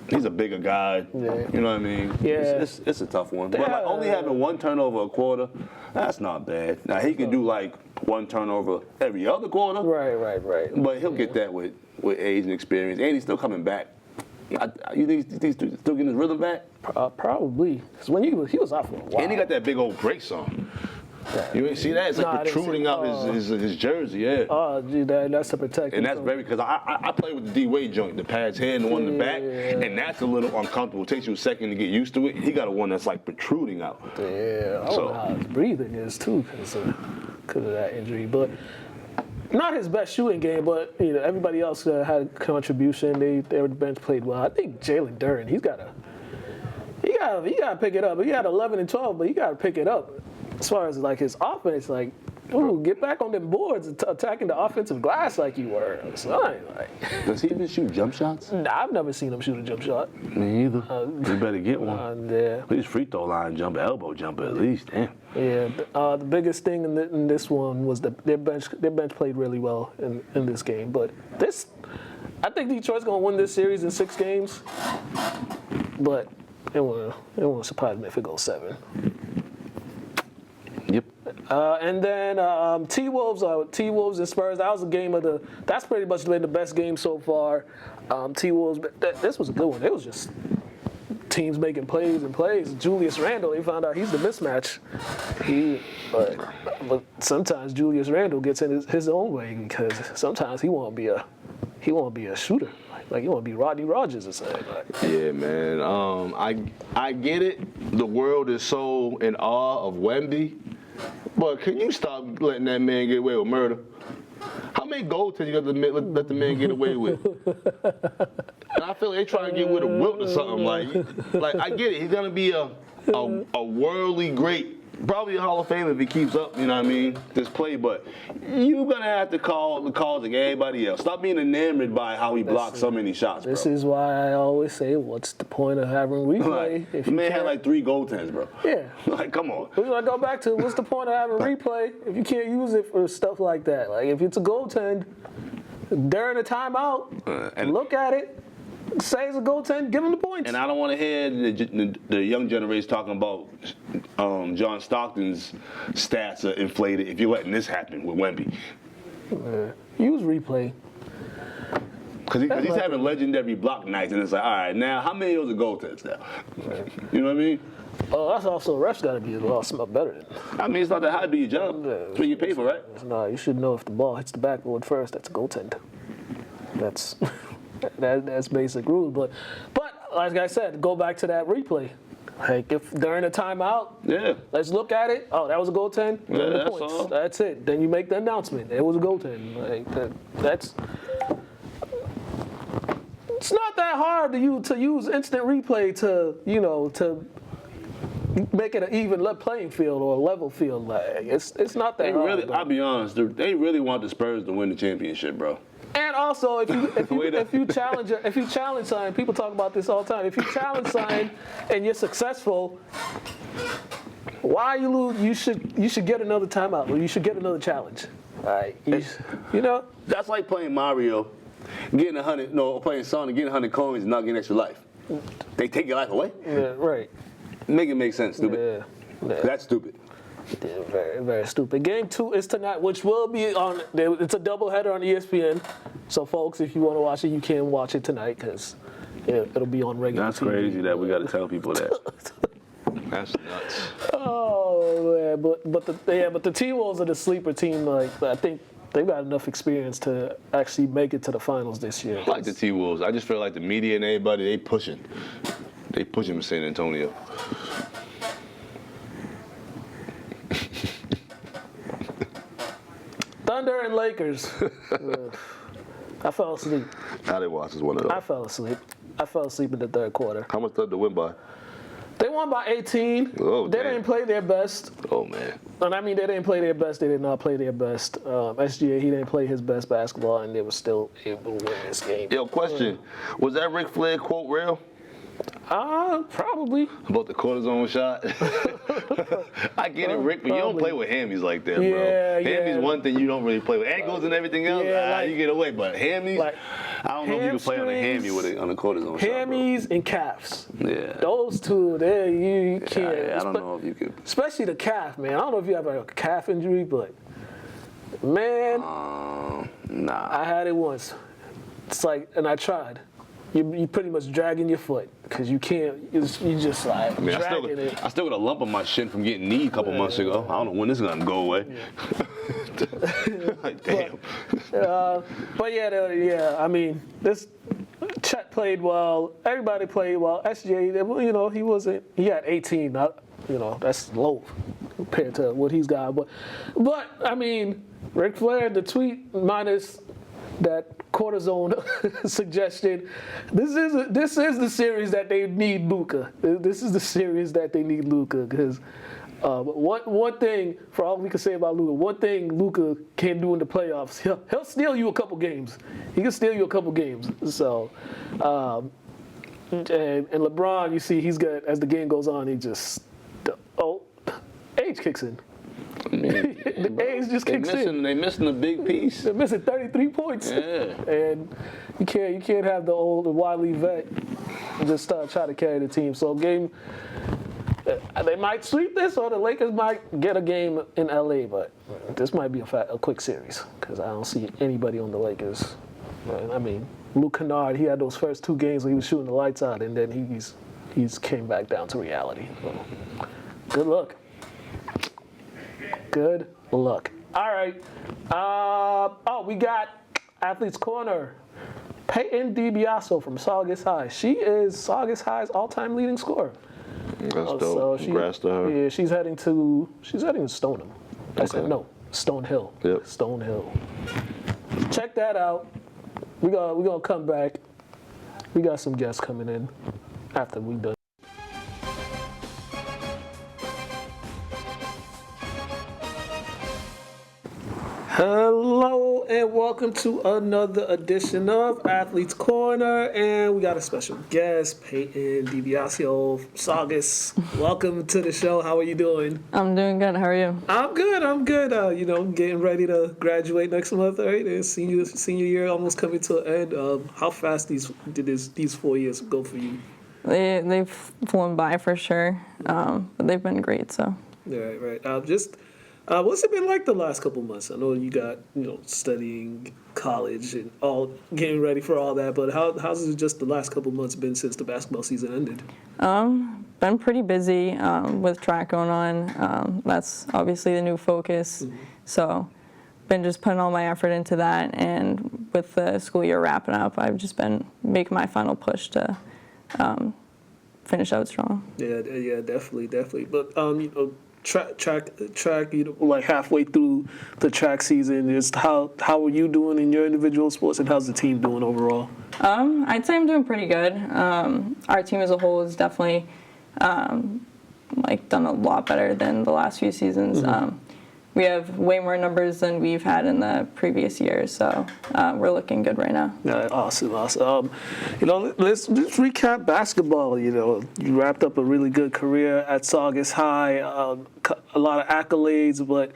He's a bigger guy. Yeah. You know what I mean? Yeah. It's a tough one. But like only having 1 turnover a quarter, that's not bad. Now he can do like 1 turnover every other quarter. Right. But he'll get that with age and experience. And he's still coming back. You think he's still getting his rhythm back? Probably. Because when he was out for a while. And he got that big old brace on. You ain't see that? It's like protruding out his jersey, yeah. Oh, gee, that's to protect him. And that's because I play with the D-Wade joint, the pads here and the one in the back, and that's a little uncomfortable. It takes you a second to get used to it. He got a one that's like protruding out. Yeah, I don't know how his breathing is too because of that injury. But not his best shooting game, but everybody else had a contribution. Their bench played well. I think Jalen Duren, he got to pick it up. He had 11 and 12, but he got to pick it up. As far as like his offense, like, ooh, get back on them boards, attacking the offensive glass like you were. Son, does he even shoot jump shots? Nah, I've never seen him shoot a jump shot. Me either. You better get one. Yeah. Please free throw line jump, elbow jump at least. Damn. Yeah. The biggest thing in this one was their bench played really well in this game. But I think Detroit's gonna win this series in 6 games. But it won't surprise me if it goes 7. Yep. And then T-Wolves and Spurs. That was a game that's pretty much been the best game so far. T-Wolves, this was a good one. It was just teams making plays. Julius Randle, they found out he's the mismatch. But sometimes Julius Randle gets in his own way because sometimes he won't be a shooter. Like you want to be Rodney Rogers or something. Yeah, man. I get it. The world is so in awe of Wemby. But can you stop letting that man get away with murder? How many goaltenders you got to let the man get away with? And I feel like they trying to get with a Wilt or something. Like I get it. He's gonna be a worldly great. Probably a Hall of Fame if he keeps up, you know what I mean, this play, but you're going to have to call the calls like everybody else. Stop being enamored by how he blocks so many shots, bro. This is why I always say, what's the point of having replay? Like, the man had like 3 goaltends, bro. Yeah. Like, come on. I go back to, what's the point of having replay if you can't use it for stuff like that? Like, if it's a goaltend, during a timeout, and look at it. Say it's a goaltend, give him the points. And I don't want to hear the young generation talking about John Stockton's stats are inflated if you're letting this happen with Wemby. Use replay. Because he's having legendary block nights, and it's like, all right, now how many of those are goaltends now? You know what I mean? Oh, that's also refs got to be a lot better. I mean, it's not that hard to do your job. That's what you pay for, right? No, you should know if the ball hits the backboard first. That's a goaltend. That's that's basic rules. But like I said, go back to that replay. Like if during a timeout, let's look at it. Oh, that was a goaltend. Yeah, points. all. That's it. Then you make the announcement. It was a goaltend. Like that's. It's not that hard to use instant replay to make it an even playing field or a level field. Like it's not that hard. Really, I'll be honest, they really want the Spurs to win the championship, bro. And also, if you challenge something, people talk about this all the time. If you challenge something and you're successful, why you lose? You should get another timeout or you should get another challenge. Right? You know, that's like playing Mario, getting 100. No, playing Sonic, getting 100 coins and not getting extra life. They take your life away. Yeah, right. Make it make sense, stupid. Yeah. That's stupid. Yeah, very, very stupid. Game 2 is tonight, which will be on. It's a doubleheader on ESPN. So, folks, if you want to watch it, you can watch it tonight because it'll be on regular. That's TV. crazy that we got to tell people that. That's nuts. Oh man, but the T-Wolves are the sleeper team. Like I think they've got enough experience to actually make it to the finals this year. I like the T-Wolves. I just feel like the media and everybody, they pushing in San Antonio. Thunder and Lakers. I fell asleep. I didn't watch this one at all. I fell asleep in the third quarter. How much did they win by? They won by 18. Oh, they damn. didn't play their best. Oh, man. And I mean, they didn't play their best. They did not play their best. SGA, he didn't play his best basketball, and they were still able to win this game. Yo, question. Was that Ric Flair quote real? Probably. About the cortisone shot? I get it, Rick, but you don't play with hammies like that, bro. Hammies one thing you don't really play with. Ankles and everything else, you get away. But hammies, I don't know if you can play on a hammy on a cortisone shot, hammies and calves. Yeah. Those two, you can't. Yeah, I don't know if you could. Especially the calf, man. I don't know if you have a calf injury, but, man. Nah. I had it once. It's like, and I tried. You pretty much dragging your foot because you can't. You just like dragging it. I still got a lump on my shin from getting knee a couple months ago. I don't know when this is gonna go away. Like, damn. But yeah. I mean, this Chet played well. Everybody played well. SJ, he had 18. That's low compared to what he's got. But I mean, Ric Flair, the tweet minus that cortisone suggestion. This is the series that they need Luka. This is the series that they need Luka because one thing for all we can say about Luka, one thing Luka can do in the playoffs, he'll steal you a couple games. He can steal you a couple games. So, and LeBron, you see, he's got as the game goes on, he just age kicks in. I mean, the age just kicks in. They missing a big piece. They're missing 33 points. Yeah. And you can't have the wily vet just try to carry the team. So they might sweep this, or the Lakers might get a game in LA. But this might be a quick series because I don't see anybody on the Lakers. I mean, Luke Kennard, he had those first 2 games where he was shooting the lights out, and then he's came back down to reality. So, good luck. Good luck. All right. We got Athletes Corner. Peyton DiBiaso from Saugus High. She is Saugus High's all-time leading scorer. That's dope. So Congrats to her. Yeah, she's heading to Stoneham. I said no, Stonehill. Yep. Stonehill. Check that out. We gonna come back. We got some guests coming in after we done. Hello and welcome to another edition of Athletes Corner, and we got a special guest, Peyton DiBiaso, Saugus. Welcome to the show. How are you doing? I'm doing good. How are you? I'm good. Getting ready to graduate next month, right? And senior year almost coming to an end. How fast did these 4 years go for you? They've flown by for sure, but they've been great. So. Right. What's it been like the last couple months? I know you got studying college and all getting ready for all that, but how's it just the last couple months been since the basketball season ended? Been pretty busy with track going on. That's obviously the new focus. Mm-hmm. So, been just putting all my effort into that, and with the school year wrapping up, I've just been making my final push to finish out strong. Yeah, definitely. But track, like halfway through the track season, just how are you doing in your individual sports, and how's the team doing overall? I'd say I'm doing pretty good. Our team as a whole has definitely done a lot better than the last few seasons. Mm-hmm. We have way more numbers than we've had in the previous years, so we're looking good right now. Yeah, awesome. Let's recap basketball. You wrapped up a really good career at Saugus High, a lot of accolades, but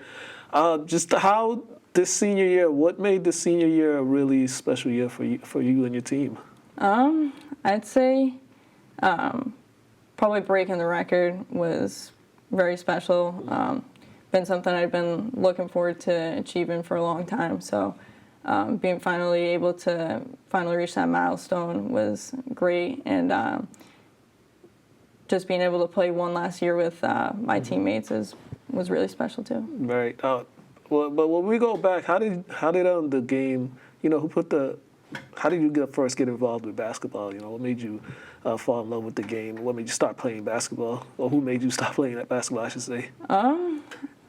just how this senior year, what made the senior year a really special year for you and your team? I'd say probably breaking the record was very special. Been something I've been looking forward to achieving for a long time. So being finally able to reach that milestone was great, and just being able to play one last year with my teammates was really special too. Right. But when we go back, how did the game? How did you first get involved with basketball? What made you fall in love with the game? What made you start playing basketball? Or who made you stop playing basketball, I should say?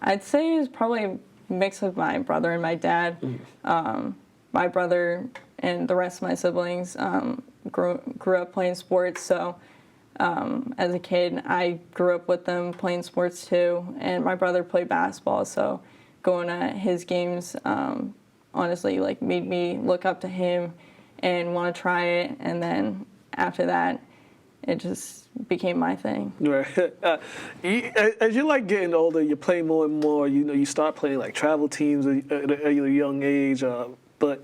I'd say it's probably a mix of my brother and my dad. Mm-hmm. My brother and the rest of my siblings grew up playing sports, so as a kid, I grew up with them playing sports too, and my brother played basketball, so going to his games honestly made me look up to him and want to try it, and then after that, it just became my thing. Right. As you're getting older, you play more and more. You start playing travel teams at a young age. But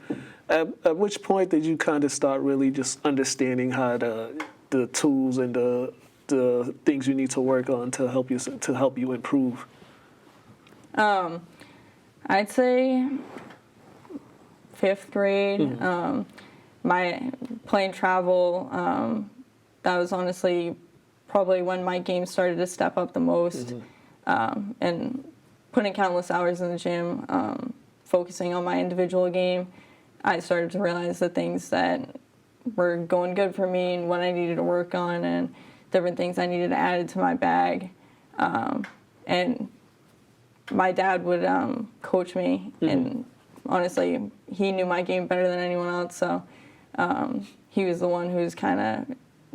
at which point did you kind of start really just understanding how the tools and the things you need to work on to help you improve? I'd say 5th grade. Mm-hmm. My playing travel. That was honestly probably when my game started to step up the most. Mm-hmm. And putting countless hours in the gym, focusing on my individual game, I started to realize the things that were going good for me and what I needed to work on and different things I needed to add to my bag. And my dad would coach me, mm-hmm. and honestly, he knew my game better than anyone else, so he was the one who was kind of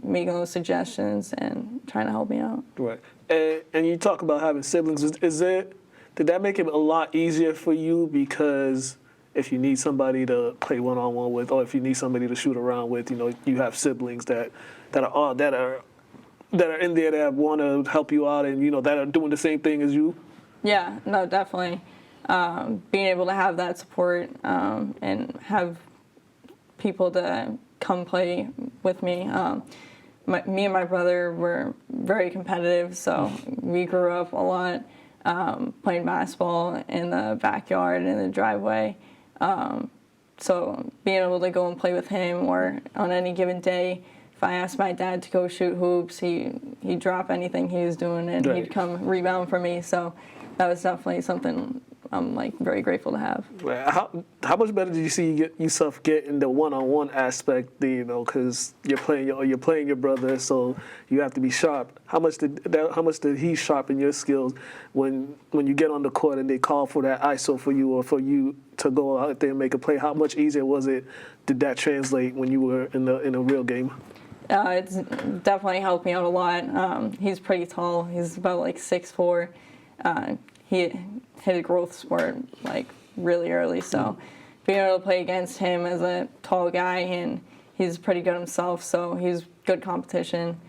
making those suggestions and trying to help me out. Right. And you talk about having siblings. Did that make it a lot easier for you? Because if you need somebody to play one-on-one with, or if you need somebody to shoot around with, you have siblings that are in there that want to help you out, and that are doing the same thing as you. Yeah. No, definitely. Being able to have that support and have people to come play with me. Me and my brother were very competitive, so we grew up a lot playing basketball in the backyard, in the driveway. So being able to go and play with him, or on any given day, if I asked my dad to go shoot hoops, he'd drop anything he was doing and right. He'd come rebound for me. So that was definitely something I'm like very grateful to have. Right. How much better did you see yourself get in the one-on-one aspect? Because you're playing your brother, so you have to be sharp. How much did he sharpen your skills when you get on the court and they call for that ISO for you or for you to go out there and make a play? How much easier did that translate when you were in a real game? It's definitely helped me out a lot. He's pretty tall. He's about like 6'4". He hit a growth spurt like really early, so being able to play against him as a tall guy, and he's pretty good himself, so he's good competition.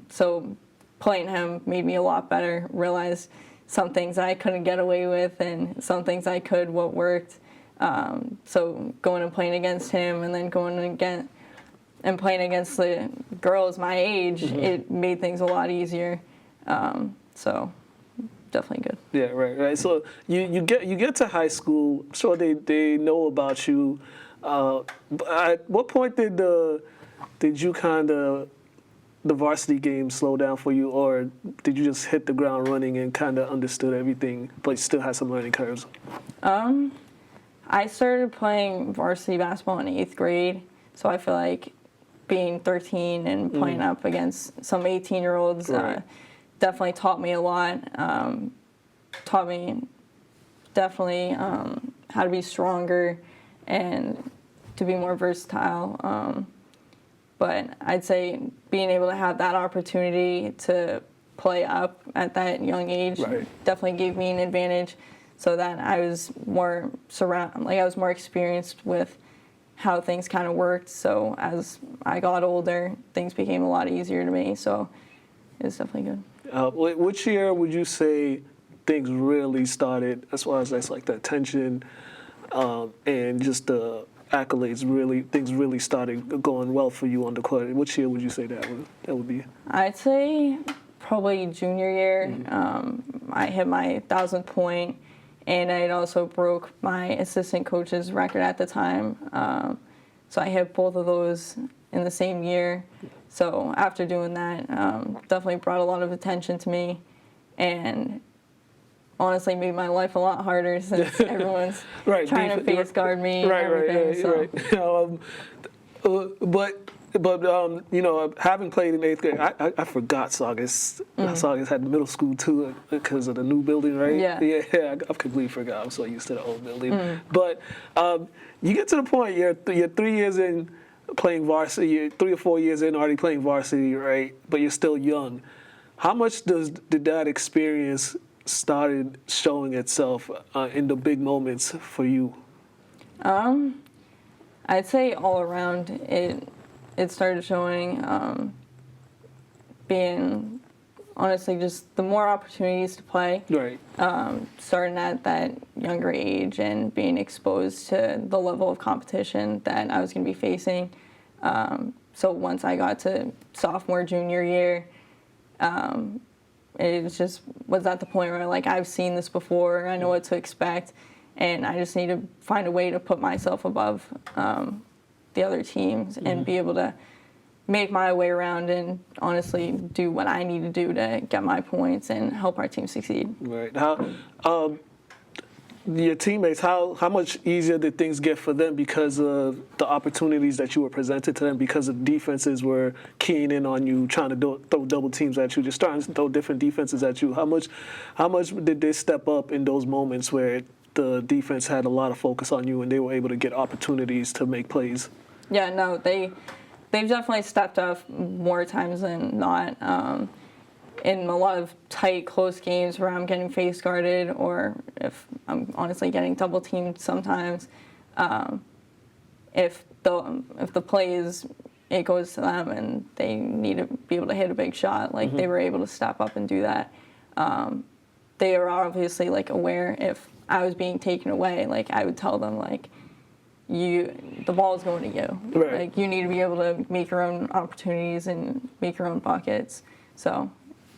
So playing him made me a lot better. Realized some things I couldn't get away with, and some things I could. What worked. So going and playing against him, and then going again and playing against the girls my age, it made things a lot easier. So definitely good. Yeah, right. So you get to high school. I'm sure they know about you. At what point did you kind of the varsity game slow down for you, or did you just hit the ground running and kind of understood everything, but still had some learning curves? I started playing varsity basketball in 8th grade, so I feel like being 13 and playing up against some 18-year-olds definitely taught me a lot. Taught me definitely how to be stronger and to be more versatile. But I'd say being able to have that opportunity to play up at that young age definitely gave me an advantage, so that I was more I was more experienced with how things kind of worked. So as I got older, things became a lot easier to me. So it's definitely good. Which year would you say things really started, as far as that's like the attention and just the accolades, things really started going well for you on the court? Which year would you say that would be? I'd say probably junior year. I hit my 1,000th point, and I also broke my assistant coach's record at the time. So I hit both of those in the same year. So after doing that, definitely brought a lot of attention to me, and honestly made my life a lot harder since everyone's trying to face guard me and everything. But having played in 8th grade, I forgot Saugus. Saugus had middle school too because of the new building, right? Yeah. I completely forgot. I'm so used to the old building. But you get to the point you're 3 years in playing varsity, you're 3 or 4 years in already playing varsity, right? But you're still young. How much did that experience started showing itself in the big moments for you? I'd say all around it started showing, being honestly just the more opportunities to play, starting at that younger age and being exposed to the level of competition that I was going to be facing. So once I got to sophomore, junior year, it just was at the point where like I've seen this before, I know what to expect, and I just need to find a way to put myself above the other teams and be able to make my way around and honestly do what I need to do to get my points and help our team succeed. Right. How your teammates, how much easier did things get for them because of the opportunities that you were presented to them, because the defenses were keying in on you, trying to throw double teams at you, just trying to throw different defenses at you? How much did they step up in those moments where the defense had a lot of focus on you and they were able to get opportunities to make plays? Yeah, no, they've definitely stepped up more times than not. In a lot of tight, close games where I'm getting face guarded, or if I'm honestly getting double teamed sometimes, if the play it goes to them and they need to be able to hit a big shot, like they were able to step up and do that. They are obviously like aware if I was being taken away, like I would tell them like, the ball is going to you. Right. Like you need to be able to make your own opportunities and make your own buckets. So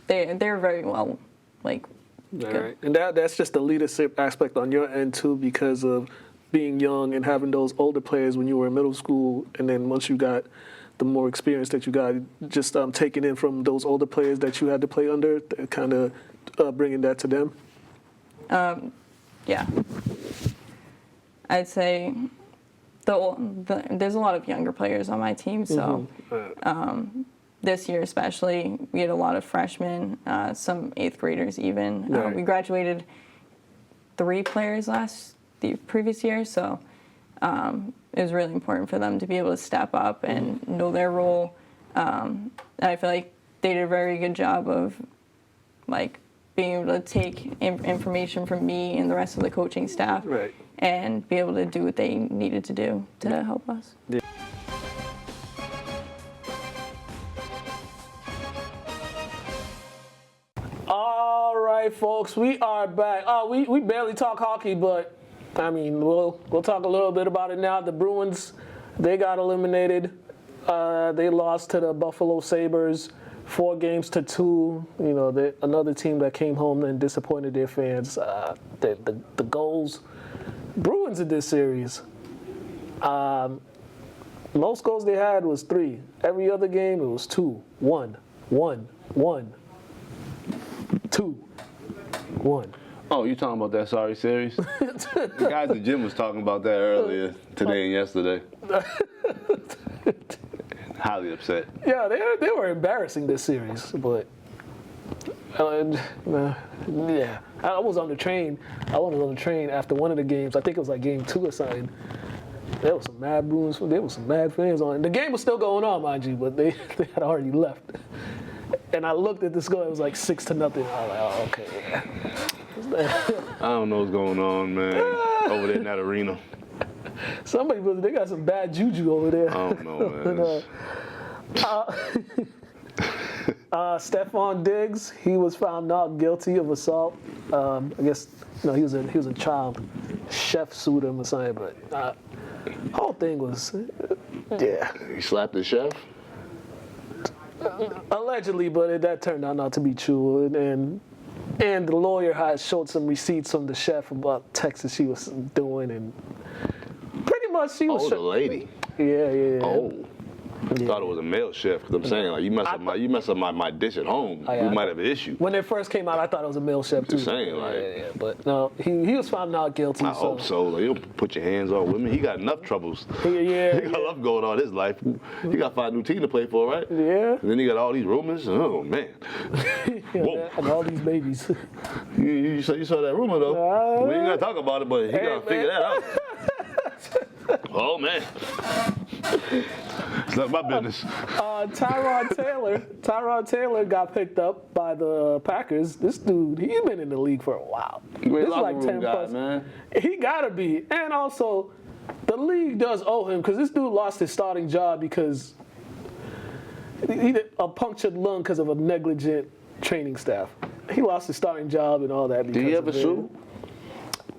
they're very well like. All right. And that's just the leadership aspect on your end too, because of being young and having those older players when you were in middle school, and then once you got the more experience that you got, just taking in from those older players that you had to play under, kind of bringing that to them. yeah, I'd say there's a lot of younger players on my team, so this year especially, we had a lot of freshmen, some 8th graders even. Right. We graduated 3 players the previous year, so it was really important for them to be able to step up and know their role. And I feel like they did a very good job of like being able to take information from me and the rest of the coaching staff, Right. and be able to do what they needed to do to help us. Yeah. All right, folks, we are back. We barely talk hockey, but I mean, we'll talk a little bit about it now. The Bruins, they got eliminated. They lost to the Buffalo Sabres 4-2. You know, another team that came home and disappointed their fans. The goals, Bruins in this series, most goals they had was 3. Every other game it was 2, 1, 1, 1, 2, 1. Oh, you talking about that sorry series? The guys at the gym was talking about that earlier today and yesterday. Highly upset. Yeah, they were embarrassing this series, but yeah, I was on the train. I was on the train after one of the games. I think it was like game 2 or something. There was some mad Bruins. There was some mad fans on. The game was still going on, mind you, but they had already left. And I looked at the score. It was like 6-0. I was like, oh, okay. I don't know what's going on, man, over there in that arena. They got some bad juju over there. I don't know, man. Stephon Diggs, he was found not guilty of assault. I guess he was a child. Chef sued him or something, but whole thing was, yeah. He slapped the chef? Allegedly, but that turned out not to be true. And the lawyer had showed some receipts from the chef about texts she was doing, and pretty much she was. Oh, the lady. Yeah. Oh. I thought it was a male chef, because I'm saying, like, you mess up my dish at home, we might have an issue. When it first came out, I thought it was a male chef too. Just saying, like, yeah, but no, he was found not guilty. I hope so. Like, you don't put your hands on women. He got enough troubles. Yeah, He got enough going on in his life. He got to find a new team to play for, right? Yeah. And then he got all these rumors. Oh man. Whoa. And all these babies. You saw that rumor though. We ain't gotta talk about it, but he gotta figure that out. Oh man. It's not my business. Tyrod Taylor got picked up by the Packers. This dude, he's been in the league for a while. Great This is locker like room 10 guy, plus. man. He gotta be. And also, the league does owe him, because this dude lost his starting job because he had a punctured lung because of a negligent training staff. He lost his starting job and all that. Did he ever sue?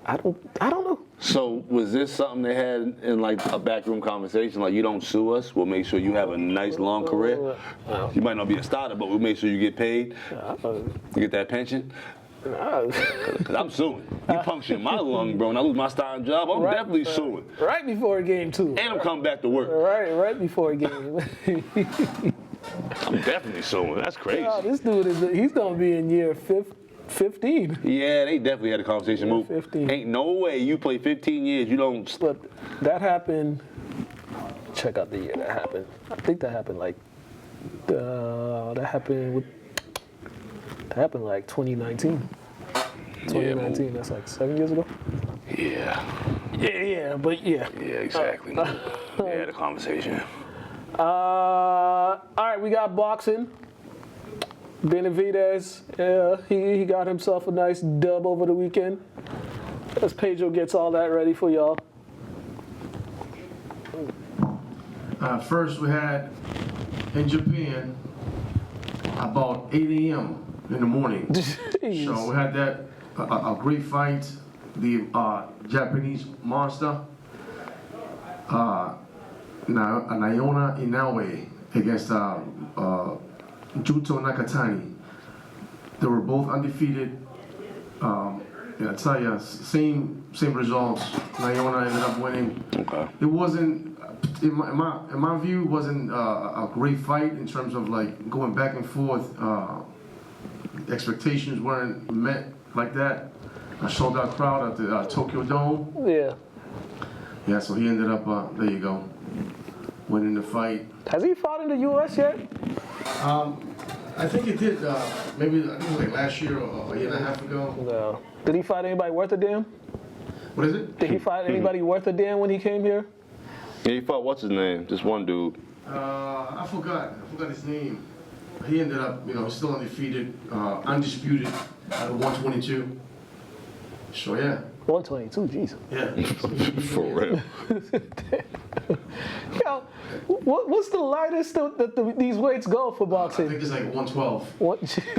I don't know. So was this something they had in like a backroom conversation? Like, you don't sue us, we'll make sure you have a nice long career. You might not be a starter, but we'll make sure you get paid. You get that pension. Because I'm suing. You punctured my lung, bro, and I lose my starting job, I'm definitely suing. Right before a game too. And I'm coming back to work. Right before a game. I'm definitely suing. That's crazy. Oh, this dude he's gonna be in year 15. Yeah, they definitely had a conversation. Move. 15. Ain't no way you play 15 years, you don't. But that happened. Check out the year that happened. I think that happened like. That happened like 2019. 2019. That's like 7 years ago. Yeah. But yeah. Yeah, exactly. They had a conversation. All right, we got boxing. Benavidez, he got himself a nice dub over the weekend. As Pedro gets all that ready for y'all. First, we had in Japan about 8 a.m. in the morning. Jeez. So we had that a great fight. The Japanese monster, Naona Inoue against Juto Nakatani. They were both undefeated. I tell you, same results. Naona ended up winning. Okay. It wasn't, in my view, it wasn't a great fight in terms of like going back and forth. Expectations weren't met like that. a sold-out crowd at the Tokyo Dome. Yeah. Yeah, so he ended up, there you go, winning the fight. Has he fought in the U.S. yet? I think he did, maybe, I think it was like last year or a year and a half ago. No. Did he fight anybody worth a damn? What is it? Did he fight anybody worth a damn when he came here? Yeah, he fought, what's his name? Just one dude. I forgot his name. He ended up, still undefeated, undisputed at 122. So yeah. 122, jeez. Yeah. For real. Yo, what's the lightest that these weights go for I boxing? think it's like 112. What?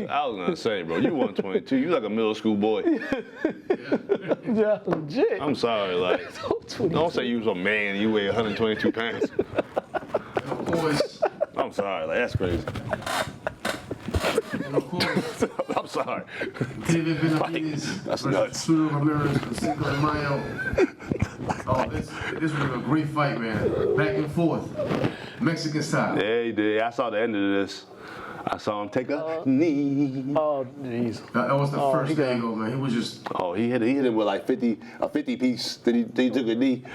I was gonna say, bro, you 122. You like a middle school boy. Yeah, legit. I'm sorry, like, 22. don't say you was a man. You weigh 122 pounds. Of course. I'm sorry, like that's crazy. And of course, I'm sorry. David Benavidez That's versus nuts. Sudo Ramirez and Cinco de Mayo. Oh, this was a great fight, man. Back and forth. Mexican style. Yeah, he did. I saw the end of this. I saw him take a knee. Oh, jeez. That was the first he got- angle, man. He was just, Oh, he hit him with like a 50 piece. Then he took a knee.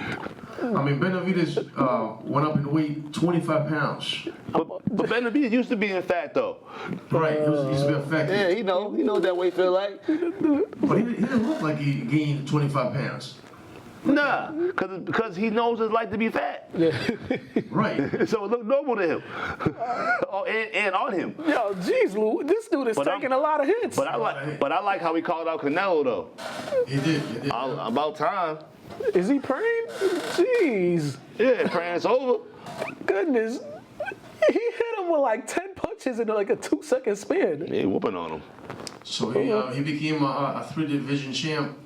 I mean, Benavidez went up in weight 25 pounds. But Benavidez used to be in fat though. Right, he used to be affected. Yeah, he know what that weight feel like. But he didn't look like he gained 25 pounds. Nah, because he knows it's like to be fat. Right. So it looked normal to him. Oh, and on him. Yo, jeez, Lou, this dude is But I'm- taking a lot of hits. But I like how he called out Canelo though. He did. About time. Is he praying? Jeez. Yeah, praying's over. Goodness. He hit him with like 10 punches in like a 2-second span. Yeah, whooping on him. So he became a 3-division champ,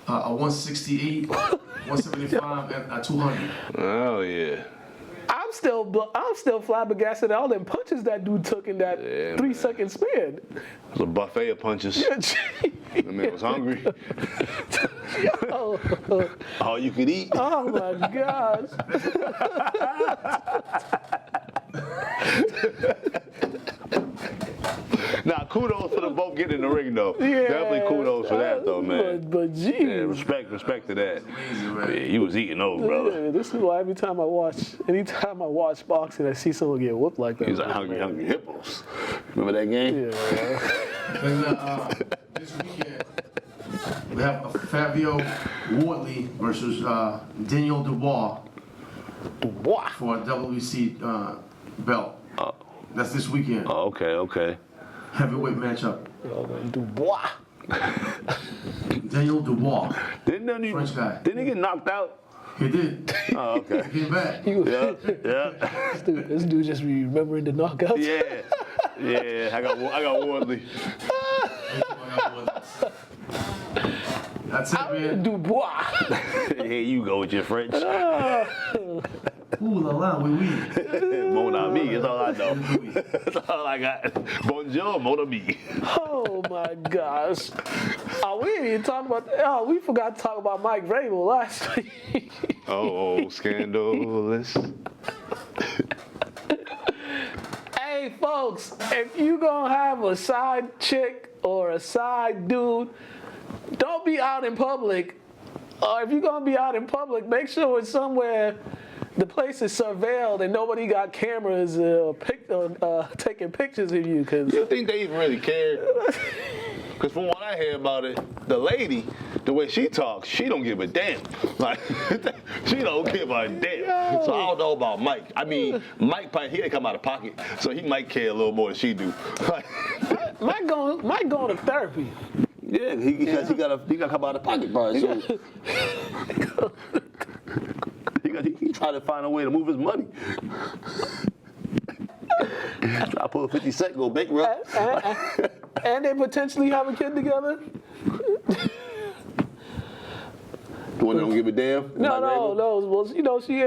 a 168, 175, and a 200. Oh yeah. I'm still flabbergasted at all them punches that dude took in that 3-second span. It was a buffet of punches. The man was hungry. Yo. All you could eat. Oh my gosh. Nah, kudos for the both getting in the ring though. Yeah. Definitely kudos for that though, man. But Yeah, geez. respect to that. Amazing, man. Yeah, you was eating those, brother. Yeah, this is why anytime I watch boxing, I see someone get whooped like that. He was like hungry hippos. Remember that game? Yeah. And this weekend, we have Fabio Wardley versus Daniel Dubois for a WBC belt. That's this weekend. Oh, okay. Heavyweight matchup. Dubois. Daniel Dubois. French guy. Didn't he get knocked out? He did. Oh, okay. He came back. Yeah. This dude just remembering the knockouts. Yeah. I got Wardley. That's it, man. Dubois. Here you go with your French. Ooh la la, oui oui. Mon ami, that's all I know. That's all I got. Bonjour, mon ami. Oh my gosh. Oh, we didn't even talk about. Oh, we forgot to talk about Mike Vrabel last week. Oh, scandalous. Hey, folks, if you gonna have a side chick or a side dude, don't be out in public. Or if you're gonna be out in public, make sure it's somewhere the place is surveilled and nobody got cameras taking pictures of you. Cause You think they even really cared? Because from what I hear about it, the lady, the way she talks, she don't give a damn. Like, she don't give a damn. So I don't know about Mike. I mean, Mike probably, he didn't come out of pocket, so he might care a little more than she do. Mike going to therapy. Yeah, because he got to come out of pocket, probably. So. He tried to find a way to move his money. I try to pull a 50 cent, go bankrupt. And they potentially have a kid together. The one that don't give a damn? No. Well, you know, she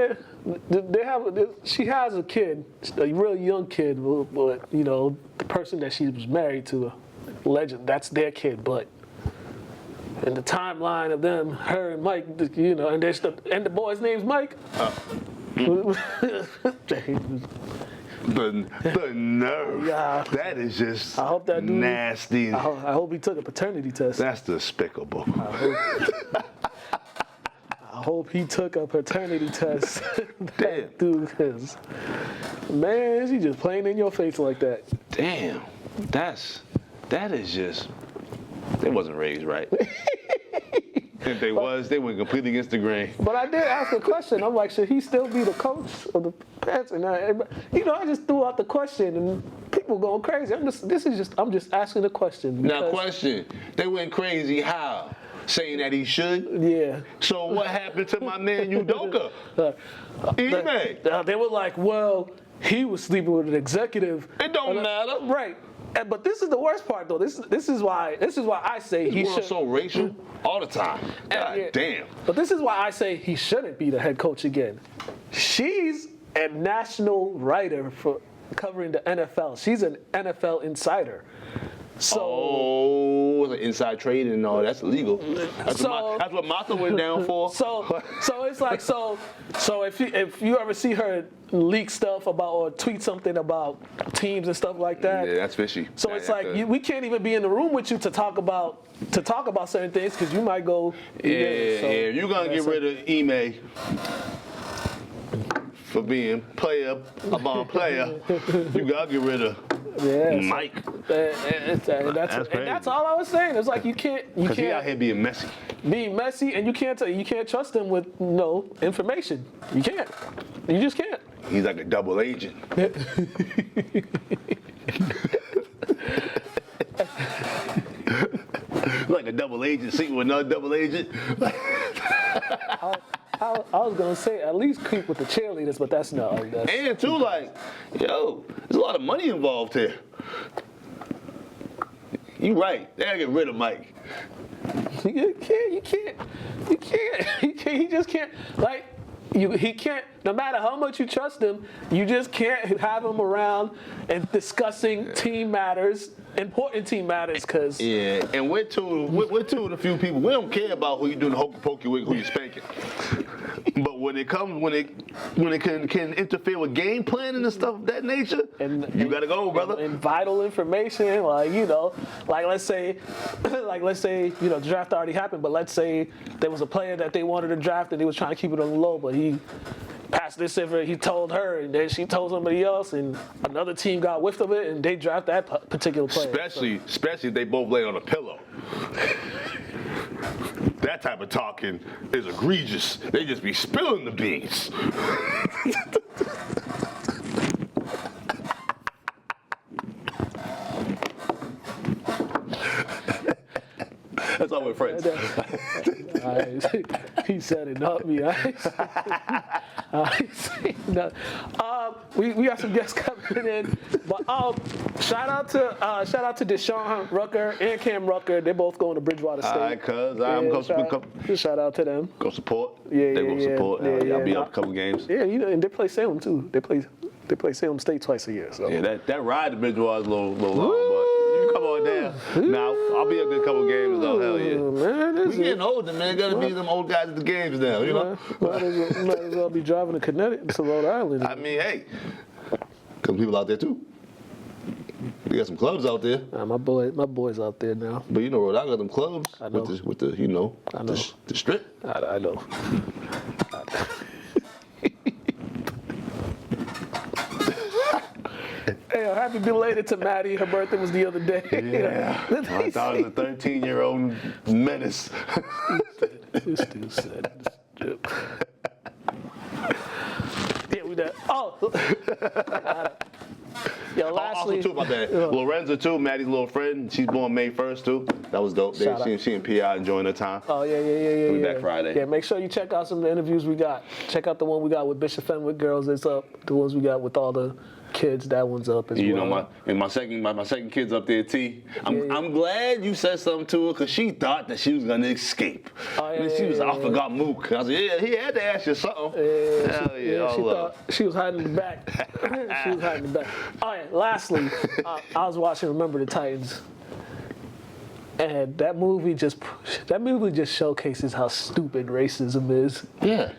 has a kid, a really young kid, but you know, the person that she was married to, legend, that's their kid. But in the timeline of them, her and Mike, you know, and the boy's name's Mike. The nerve. Yeah. That is just I hope that dude, nasty. I hope he took a paternity test. That's despicable. I hope he took a paternity test. Damn. Dude, cause man, is he just playing in your face like that? Damn. That is just. They wasn't raised right. If they was, they went completely against the grain. But I did ask a question. I'm like, should he still be the coach of the Pats? And I just threw out the question, and people going crazy. I'm just asking the question. Now, because- question: they went crazy how? Saying that he should? Yeah. So what happened to my man Udoka? They were like, well, he was sleeping with an executive. It don't matter. Right. But this is the worst part, though. This is why I say he should. So racial all the time. God Yeah. damn. But this is why I say he shouldn't be the head coach again. She's a national writer for covering the NFL. She's an NFL insider. So the inside trading and all that's illegal. That's what Martha went down for. So it's like so if you ever see her leak stuff about or tweet something about teams and stuff like that. Yeah, that's fishy. So it's like we can't even be in the room with you to talk about certain things because you might go. Yeah. You're gonna get rid of Ime for being a player. You gotta get rid of Mike. And that's all I was saying. It's like you can't. Because he out here being messy. Being messy, and you can't trust him with no information. You can't. You just can't. He's like a double agent. Like a double agent sleeping with another double agent. I was gonna say at least creep with the cheerleaders, but that's not. And too, like, yo, there's a lot of money involved here. You right. They gotta get rid of Mike. You can't. He just can't. Like, he can't. No matter how much you trust him, you just can't have him around and discussing team matters, important team matters. Cause and we're two of the few people. We don't care about who you doing the hokey pokey with, who you spanking. But when it can interfere with game planning and stuff of that nature, you gotta go, brother. And vital information, like let's say, the draft already happened, but let's say there was a player that they wanted to draft and they was trying to keep it on the low, but he passed this info, he told her, and then she told somebody else, and another team got whiffed of it, and they draft that particular player. Especially if they both lay on a pillow. That type of talking is egregious. They just be spilling the beans. That's all we're friends. He said it, not me. We got some guests coming in, but shout out to Deshaun Rucker and Cam Rucker. They're both going to Bridgewater State. All right, cuz I'm shout out to them. Go support. Yeah, they go support. I'll be up a couple games. Yeah, and they play Salem too. They play Salem State twice a year. So yeah, that ride to Bridgewater is a little long, but you can come on down. Now I'll be up there a couple games though. Hell yeah. Man, we getting older, man. Gotta be them old guys at the games now, you know. Might as well be driving to Connecticut to Rhode Island. I mean, hey, some people out there too. We got some clubs out there. My boys out there now. But you know, Rhode Island got them clubs I know. with the you know, I know. the strip. I know. Hey, happy belated to Maddie. Her birthday was the other day. Yeah. I thought it was a 13-year-old menace. This dude said. Yeah, we done. Yo, lastly. Also, too, about that. Lorenza, too, Maddie's little friend. She's born May 1st, too. That was dope. She and P.I. enjoying her time. Oh, yeah. We'll be back Friday. Yeah, make sure you check out some of the interviews we got. Check out the one we got with Bishop Fenwick Girls. It's up. The ones we got with all the kids, that one's up as well. You know, my second kid's up there, T. I'm glad you said something to her because she thought that she was gonna escape. She was, I forgot Mook. I was like, yeah, he had to ask you something. She thought she was hiding in the back. She was hiding in the back. All right, lastly, I was watching Remember the Titans. And that movie just showcases how stupid racism is. Yeah.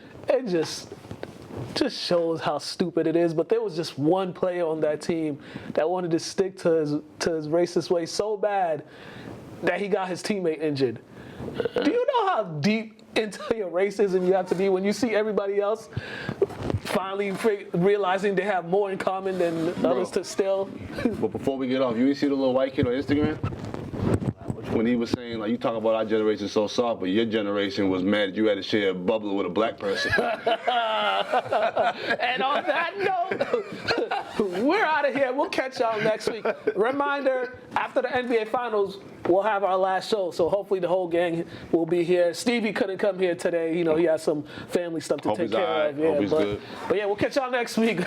just shows how stupid it is. But there was just one player on that team that wanted to stick to his racist way so bad that he got his teammate injured. Do you know how deep into your racism you have to be when you see everybody else finally realizing they have more in common than others to still? But before we get off, you see the little white kid on Instagram? When he was saying, like, you talk about our generation so soft, but your generation was mad that you had to share a bubbler with a black person. And on that note, we're out of here. We'll catch y'all next week. Reminder, after the NBA Finals, we'll have our last show, so hopefully the whole gang will be here. Stevie couldn't come here today. You know, he has some family stuff to Hope take he's care all right. of. Yeah, Hope he's good. But yeah, we'll catch y'all next week.